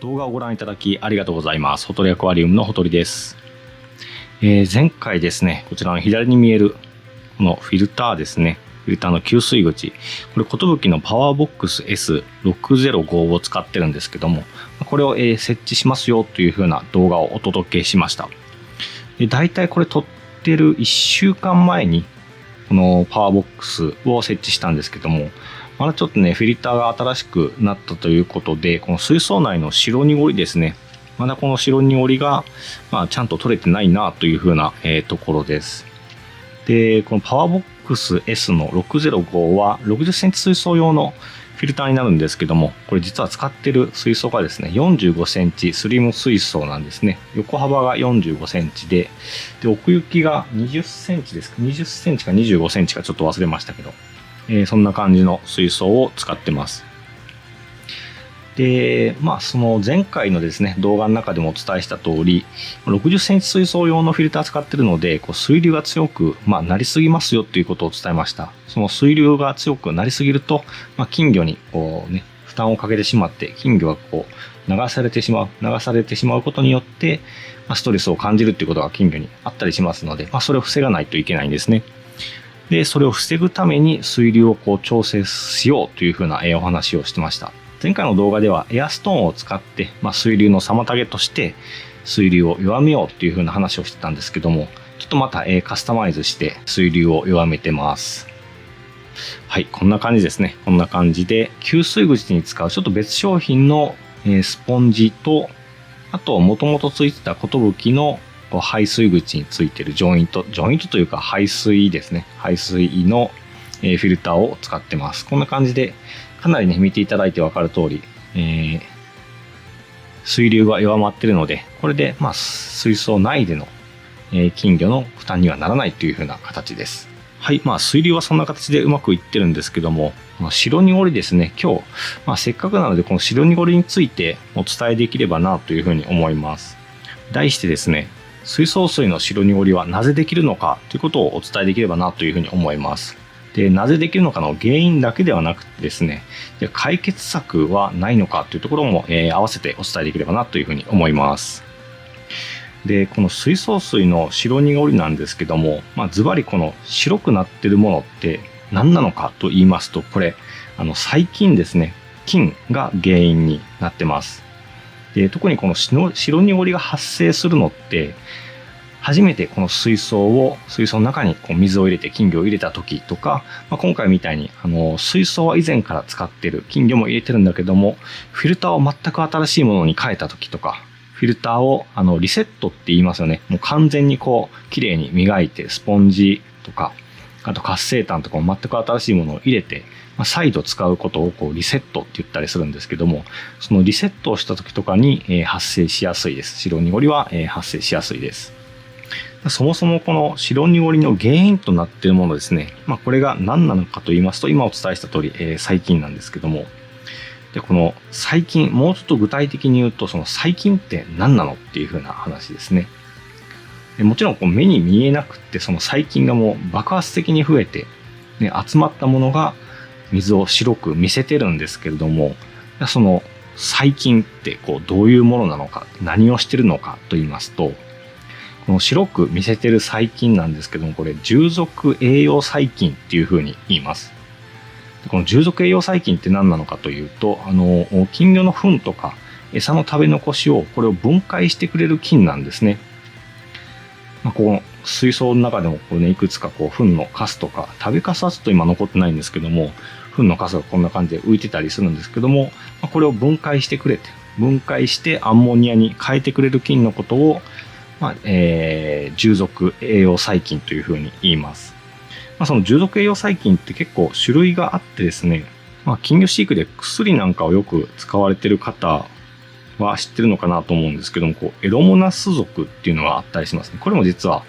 動画をご覧いただきありがとうございます。ほとりアクアリウムのほとりです。前回ですね、こちらの左に見えるこのフィルターですね。フィルターの給水口。これ、寿のパワーボックス S605 を使ってるんですけども、これを設置しますよという風な動画をお届けしました。だいたいこれ撮ってる1週間前に、このパワーボックスを設置したんですけども、まだちょっとね、フィルターが新しくなったということで、この水槽内の白濁りですね。まだこの白濁りが、ちゃんと取れてないなという風な、ところです。で、このパワーボックス S の605は60センチ水槽用のフィルターになるんですけども、これ実は使ってる水槽がですね、45センチスリム水槽なんですね。横幅が45センチで、奥行きが20センチですか、20センチか25センチかちょっと忘れましたけど、そんな感じの水槽を使ってます。で、その前回のですね、動画の中でもお伝えした通り、60センチ水槽用のフィルター使ってるので、水流が強く、なりすぎますよということを伝えました。その水流が強くなりすぎると、金魚に負担をかけてしまって、金魚が流されてしまうことによって、ストレスを感じるということが金魚にあったりしますので、それを防がないといけないんですね。で、それを防ぐために水流を調整しようというふうなお話をしてました。前回の動画ではエアストーンを使って、水流の妨げとして水流を弱めようというふうな話をしてたんですけども、ちょっとまたカスタマイズして水流を弱めてます。はい、こんな感じですね。こんな感じで給水口に使うちょっと別商品のスポンジと、あともともとついてた寿の排水口についてるジョイントというか排水ですね。排水のフィルターを使ってます。こんな感じでかなりね、見ていただいて分かる通り、水流が弱まっているので、これで水槽内での金魚の負担にはならないという風な形です。はい、水流はそんな形でうまくいってるんですけども、白濁りですね、今日、せっかくなのでこの白濁りについてお伝えできればなというふうに思います。題してですね、水槽水の白濁りはなぜできるのかということをお伝えできればなというふうに思います。で、なぜできるのかの原因だけではなくてですね、解決策はないのかというところも、合わせてお伝えできればなというふうに思います。で、この水槽水の白濁りなんですけども、ズバリこの白くなってるものって何なのかと言いますと、これ、細菌ですね。菌が原因になってます。で、特にこの白濁りが発生するのって、初めてこの水槽の中に水を入れて金魚を入れた時とか、今回みたいに水槽は以前から使ってる金魚も入れてるんだけども、フィルターを全く新しいものに変えた時とか、フィルターをリセットって言いますよね。もう完全に綺麗に磨いて、スポンジとか、あと活性炭とかも全く新しいものを入れて、再度使うことをリセットって言ったりするんですけども、そのリセットをした時とかに発生しやすいです。白濁りは発生しやすいです。そもそもこの白濁りの原因となっているものですね。これが何なのかと言いますと、今お伝えした通り、細菌なんですけども、で、この細菌、もうちょっと具体的に言うと、その細菌って何なのっていう風な話ですね。でもちろん目に見えなくって、その細菌がもう爆発的に増えて、集まったものが水を白く見せてるんですけれども、その細菌ってどういうものなのか、何をしてるのかと言いますと、この白く見せてる細菌なんですけども、これ従属栄養細菌っていう風に言います。この従属栄養細菌って何なのかというと、金魚の糞とか餌の食べ残しをこれを分解してくれる菌なんですね。この水槽の中でもいくつか糞のカスとか、食べカスはちょっと今残ってないんですけども、糞のカスがこんな感じで浮いてたりするんですけども、これを分解してアンモニアに変えてくれる菌のことを従属栄養細菌というふうに言います。その従属栄養細菌って結構種類があってですね、金魚飼育で薬なんかをよく使われている方は知ってるのかなと思うんですけども、エロモナス属っていうのがあったりしますね。これも実は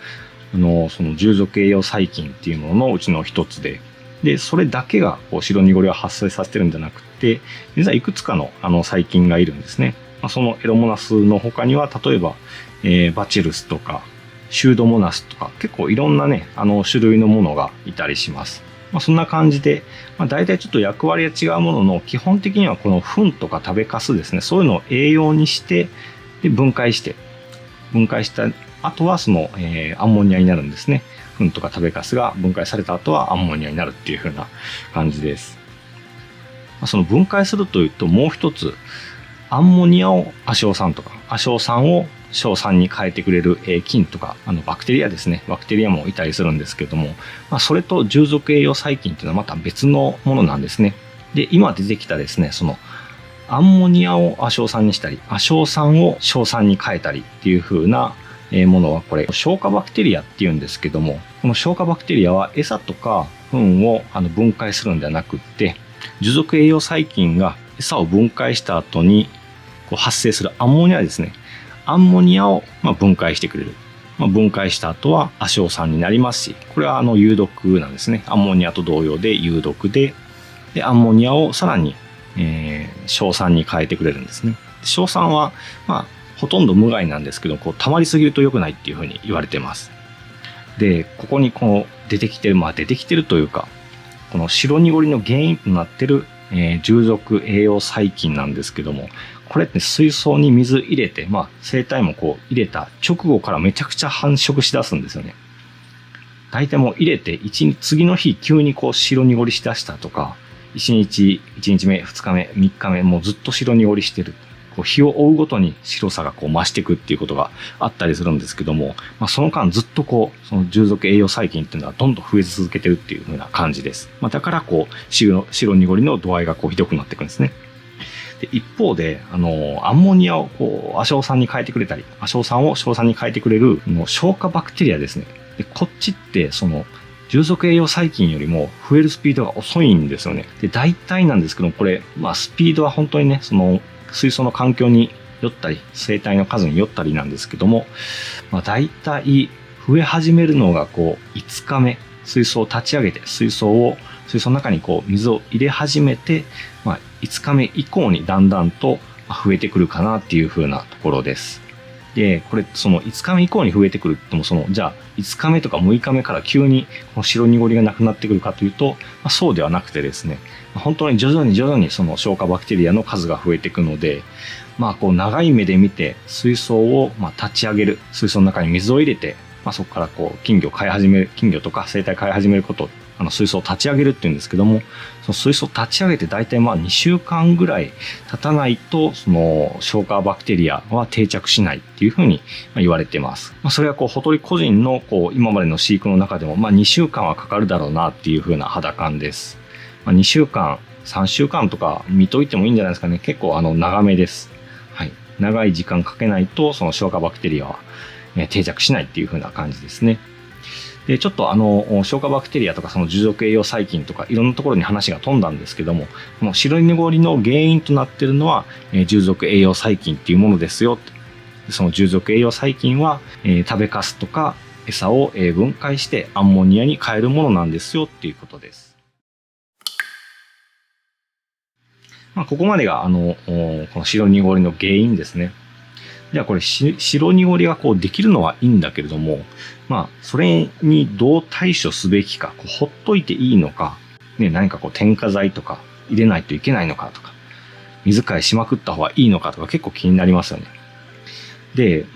その従属栄養細菌っていうもののうちの一つで、それだけが白濁りを発生させてるんじゃなくて、実はいくつかの細菌がいるんですね。そのエロモナスの他には、例えばバチルスとかシュードモナスとか、結構いろんなね種類のものがいたりします。そんな感じで、大体ちょっと役割は違うものの、基本的にはこの糞とか食べかすですね、そういうのを栄養にして、で分解した後はその、アンモニアになるんですね。糞とか食べかすが分解された後はアンモニアになるっていう風な感じです。その分解するというと、もう一つ、アンモニアを亜硝酸とか、亜硝酸を硝酸に変えてくれる菌とか、バクテリアですね。バクテリアもいたりするんですけども、それと従属栄養細菌っていうのはまた別のものなんですね。で、今出てきたですね、そのアンモニアを亜硝酸にしたり、亜硝酸を硝酸に変えたりっていう風なものは、これ消化バクテリアっていうんですけども、この消化バクテリアは餌とか糞を分解するんではなくって、従属栄養細菌が餌を分解した後に発生するアンモニアですね。アンモニアを分解してくれる。分解した後は亜硝酸になりますし、これは有毒なんですね。アンモニアと同様で有毒で、アンモニアをさらに、硝酸に変えてくれるんですね。硝酸はほとんど無害なんですけど、溜まりすぎると良くないっていうふうに言われてます。で、ここに出てきてるというか、この白濁りの原因となってる、従属栄養細菌なんですけども、これって水槽に水入れて、生体も入れた直後からめちゃくちゃ繁殖しだすんですよね。大体もう入れて次の日急に白濁りしだしたとか、1日目、2日目、3日目、もうずっと白濁りしてる。日を追うごとに白さが増していくっていうことがあったりするんですけども、その間ずっとその従属栄養細菌っていうのはどんどん増え続けてるっていう風な感じです。だから白濁りの度合いがひどくなっていくんですね。で、一方で、アンモニアを亜硝酸に変えてくれたり、亜硝酸を硝酸に変えてくれる消化バクテリアですね。で、こっちってその従属栄養細菌よりも増えるスピードが遅いんですよね。で、大体なんですけど、これ、スピードは本当にね、その水槽の環境によったり、生体の数によったりなんですけども、大体増え始めるのが5日目、水槽を立ち上げて、水槽の中に水を入れ始めて、5日目以降にだんだんと増えてくるかなっていう風なところです。で、これ、その5日目以降に増えてくるって言っても、じゃあ5日目とか6日目から急にこの白濁りがなくなってくるかというと、そうではなくてですね、本当に徐々にその消化バクテリアの数が増えていくので、長い目で見て水槽を立ち上げる、水槽の中に水を入れて、そこから金魚とか生態飼い始めること、水槽を立ち上げるっていうんですけども、その水槽を立ち上げて大体2週間ぐらい経たないと、その消化バクテリアは定着しないっていうふうに言われてます。それはほとり個人の今までの飼育の中でも2週間はかかるだろうなっていうふうな肌感です。2週間、3週間とか見といてもいいんじゃないですかね。結構長めです。はい。長い時間かけないと、その消化バクテリアは定着しないっていう風な感じですね。で、ちょっと消化バクテリアとかその従属栄養細菌とかいろんなところに話が飛んだんですけども、この白濁りの原因となっているのは従属栄養細菌っていうものですよ。その従属栄養細菌は食べかすとか餌を分解してアンモニアに変えるものなんですよっていうことです。ここまでがこの白濁りの原因ですね。じゃあこれ白濁りができるのはいいんだけれども、それにどう対処すべきか、ほっといていいのか、ね、何か添加剤とか入れないといけないのかとか、水替えしまくった方がいいのかとか結構気になりますよね。で、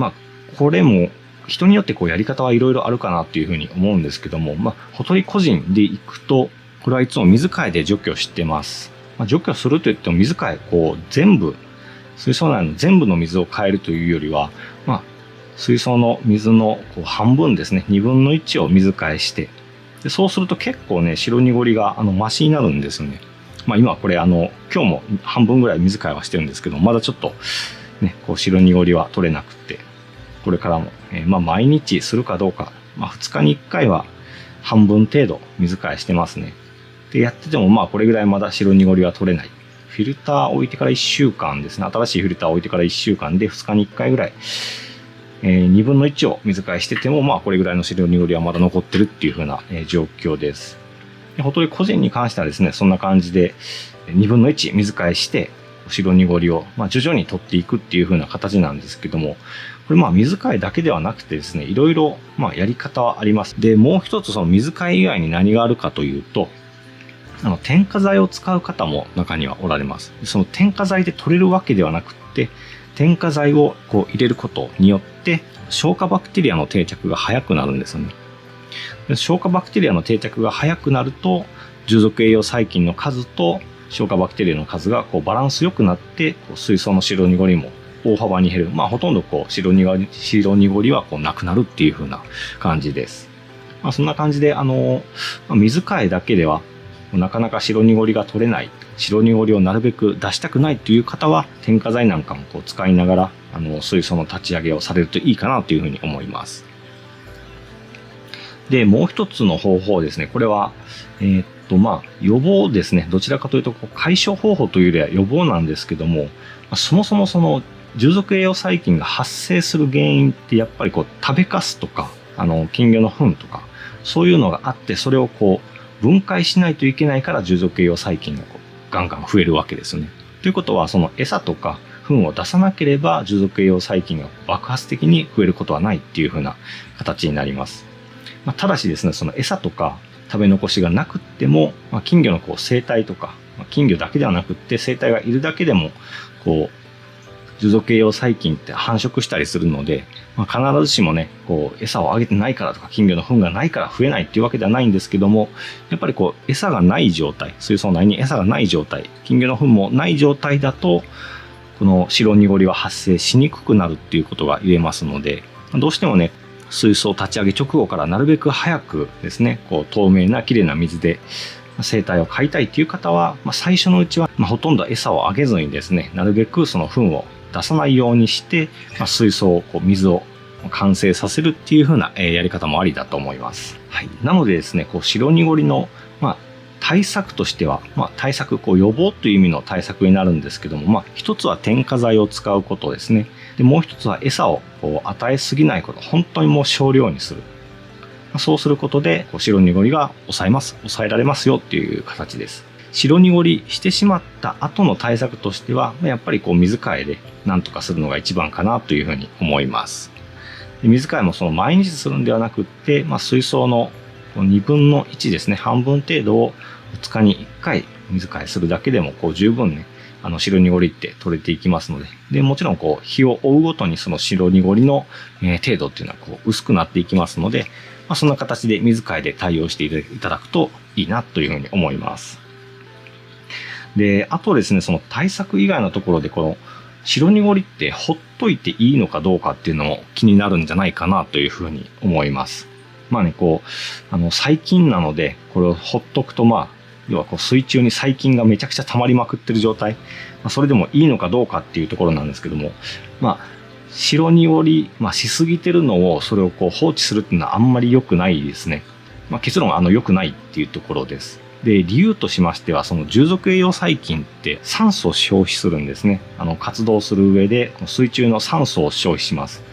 これも人によってやり方はいろいろあるかなっていうふうに思うんですけども、ほとり個人で行くと、これはいつも水替えで除去してます。除去するといっても水替え全部水槽内の全部の水を変えるというよりは、水槽の水の半分ですね、2分の1を水替えして、でそうすると結構ね、白濁りがマシになるんですよね。今これ今日も半分ぐらい水替えはしてるんですけど、まだちょっとね、白濁りは取れなくて、これからも、毎日するかどうか、2日に1回は半分程度水替えしてますね。で、やっててもこれぐらいまだ白濁りは取れない。フィルター置いてから1週間ですね。新しいフィルター置いてから1週間で2日に1回ぐらい、2分の1を水替えしてても、これぐらいの白濁りはまだ残ってるっていう風な、状況です。で、ほとり個人に関してはですね、そんな感じで2分の1水替えして白濁りを、徐々に取っていくっていう風な形なんですけども、これ水替えだけではなくてですね、いろいろやり方はあります。で、もう一つその水替え以外に何があるかというと、添加剤を使う方も中にはおられます。その添加剤で取れるわけではなくって、添加剤をこう入れることによって消化バクテリアの定着が早くなるんですよね。で消化バクテリアの定着が早くなると、従属栄養細菌の数と消化バクテリアの数がこうバランス良くなって、水槽の白濁りも大幅に減る。ほとんどこう白濁りはこうなくなるっていう風な感じです。そんな感じで水替えだけではなかなか白濁りが取れない、白濁りをなるべく出したくないという方は、添加剤なんかもこう使いながら水槽の立ち上げをされるといいかなというふうに思います。で、もう一つの方法ですね。これは予防ですね。どちらかというと解消方法というよりは予防なんですけども、そもそもその従属栄養細菌が発生する原因ってやっぱりこう食べかすとか金魚の糞とかそういうのがあって、それをこう分解しないといけないから従属栄養細菌がこうガンガン増えるわけですよね。ということは、その餌とか糞を出さなければ従属栄養細菌が爆発的に増えることはないっていう風な形になります。ただしですね、その餌とか食べ残しがなくっても、金魚のこう生態とか、金魚だけではなくって生態がいるだけでもこう従属栄養細菌って繁殖したりするので、必ずしもね、こう餌をあげてないからとか金魚の糞がないから増えないっていうわけではないんですけども、やっぱりこう餌がない状態、水槽内に餌がない状態、金魚の糞もない状態だと、この白濁りは発生しにくくなるっていうことが言えますので、どうしてもね、水槽立ち上げ直後からなるべく早くですね、こう透明な綺麗な水で生態を飼いたいっていう方は、最初のうちは、ほとんど餌をあげずにですね、なるべくその糞を出さないようにして、水槽を水を完成させるっていう風なやり方もありだと思います。はい。なのでですね、こう白濁りの対策としては、対策、予防という意味の対策になるんですけども、一つは添加剤を使うことですね。で、もう一つは餌を与えすぎないこと、本当にもう少量にする。そうすることで白濁りが抑えられますよっていう形です。白濁りしてしまった後の対策としては、やっぱり水替えで何とかするのが一番かなというふうに思います。で水替えもその毎日するんではなくって、水槽の2分の1ですね、半分程度を2日に1回水替えするだけでも十分ね、白濁りって取れていきますので、でもちろん日を追うごとにその白濁りの程度っていうのは薄くなっていきますので、そんな形で水替えで対応していただくといいなというふうに思います。で、あとですね、その対策以外のところでこの白濁りってほっといていいのかどうかっていうのも気になるんじゃないかなというふうに思います。細菌なので、これをほっとくと要は水中に細菌がめちゃくちゃ溜まりまくってる状態、それでもいいのかどうかっていうところなんですけども、白濁り、しすぎてるのをそれを放置するっていうのはあんまり良くないですね。結論は良くないっていうところです。で、理由としましては、その従属栄養細菌って酸素を消費するんですね。活動する上で水中の酸素を消費します。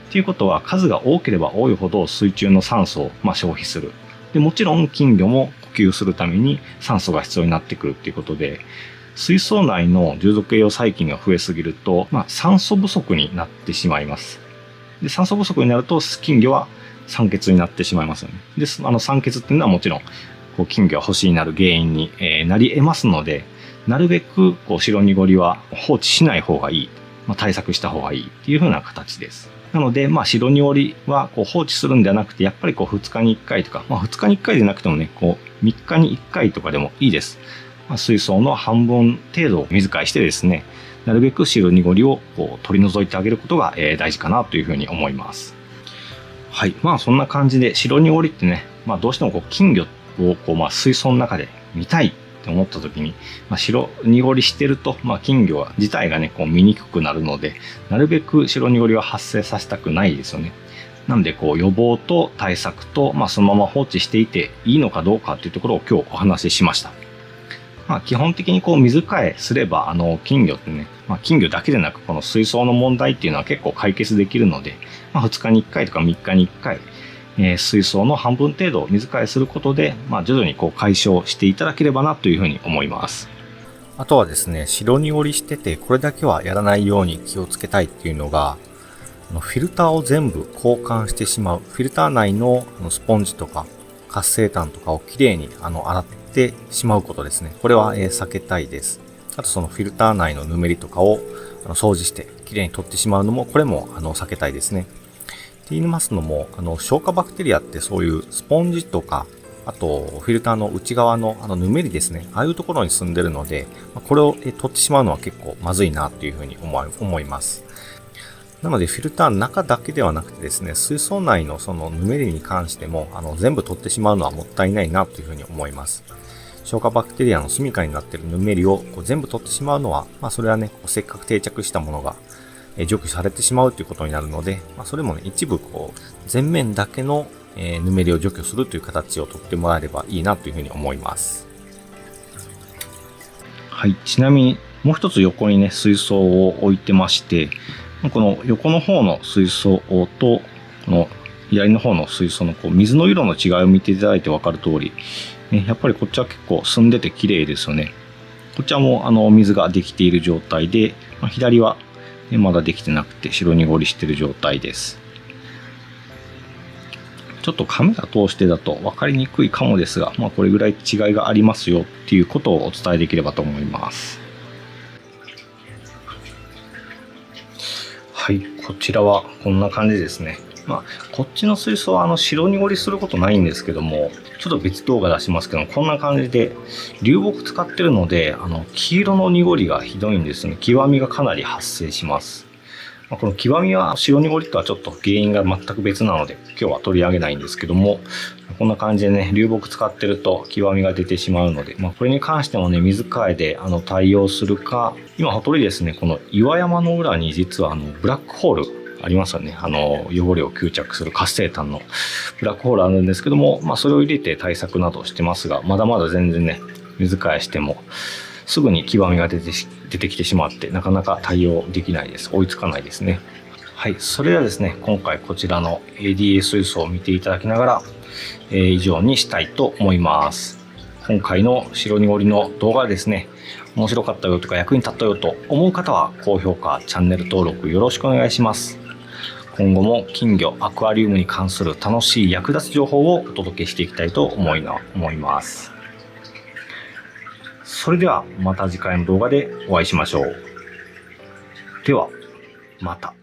っていうことは、数が多ければ多いほど水中の酸素を消費する。で、もちろん金魚も呼吸するために酸素が必要になってくるっていうことで、水槽内の従属栄養細菌が増えすぎると、酸素不足になってしまいます。で、酸素不足になると金魚は酸欠になってしまいますよね。で、酸欠っていうのはもちろん金魚が欲しになる原因になり得ますので、なるべく白濁りは放置しない方がいい、対策した方がいいっていう風な形です。なので、白濁りは放置するんではなくて、やっぱり2日に1回とか、2日に1回でなくてもね、3日に1回とかでもいいです。水槽の半分程度を水替えしてですね、なるべく白濁りを取り除いてあげることが大事かなというふうに思います。はい。そんな感じで白濁りってね、どうしても金魚を水槽の中で見たいって思った時に、白濁りしてると、金魚自体がね、見にくくなるので、なるべく白濁りは発生させたくないですよね。なので、予防と対策と、そのまま放置していていいのかどうかというところを今日お話ししました。基本的に水替えすれば、金魚ってね、金魚だけでなく、この水槽の問題っていうのは結構解決できるので、2日に1回とか3日に1回、水槽の半分程度を水替えすることで、徐々に解消していただければなというふうに思います。あとはですね、白濁りしてて、これだけはやらないように気をつけたいっていうのが、フィルターを全部交換してしまう。フィルター内のスポンジとか活性炭とかをきれいに洗っってしまうことですね。これは避けたいです。あとそのフィルター内のぬめりとかを掃除してきれいに取ってしまうのも、これも避けたいですね。って言いますのも、消化バクテリアってそういうスポンジとか、あとフィルターの内側のぬめりですね。ああいうところに住んでるので、これを取ってしまうのは結構まずいなというふうに思います。なのでフィルターの中だけではなくてですね、水槽内のそのぬめりに関しても全部取ってしまうのはもったいないなというふうに思います。消化バクテリアの住処になっているぬめりを全部取ってしまうのは、それはね、せっかく定着したものが除去されてしまうということになるので、それもね、一部全面だけのぬめりを除去するという形をとってもらえればいいなというふうに思います。はい、ちなみにもう一つ横にね、水槽を置いてまして、この横の方の水槽と、この左の方の水槽の水の色の違いを見ていただいて分かる通り、やっぱりこっちは結構澄んでて綺麗ですよね。こちらも水ができている状態で、左はまだできてなくて白濁りしている状態です。ちょっとカメラ通してだと分かりにくいかもですが、これぐらい違いがありますよっていうことをお伝えできればと思います。はい、こちらはこんな感じですね。こっちの水槽は白濁りすることないんですけども、ちょっと別動画出しますけど、こんな感じで流木使ってるので、黄色の濁りがひどいんですね。黄みがかなり発生します。この黄みは白濁りとはちょっと原因が全く別なので、今日は取り上げないんですけども、こんな感じでね、流木使ってると黄みが出てしまうので、これに関してもね、水替えで対応するか、今ほとりですね、この岩山の裏に実はブラックホールありますよね。汚れを吸着する活性炭のブラックホールあるんですけども、それを入れて対策などしてますが、まだまだ全然ね、水替えしても、すぐに黄みが出てきてしまって、なかなか対応できないです。追いつかないですね。はい、それではですね、今回こちらの ADA 水槽を見ていただきながら、以上にしたいと思います。今回の白濁りの動画ですね、面白かったよとか役に立ったよと思う方は高評価、チャンネル登録よろしくお願いします。今後も金魚、アクアリウムに関する楽しい役立つ情報をお届けしていきたいと思います。それではまた次回の動画でお会いしましょう。では、また。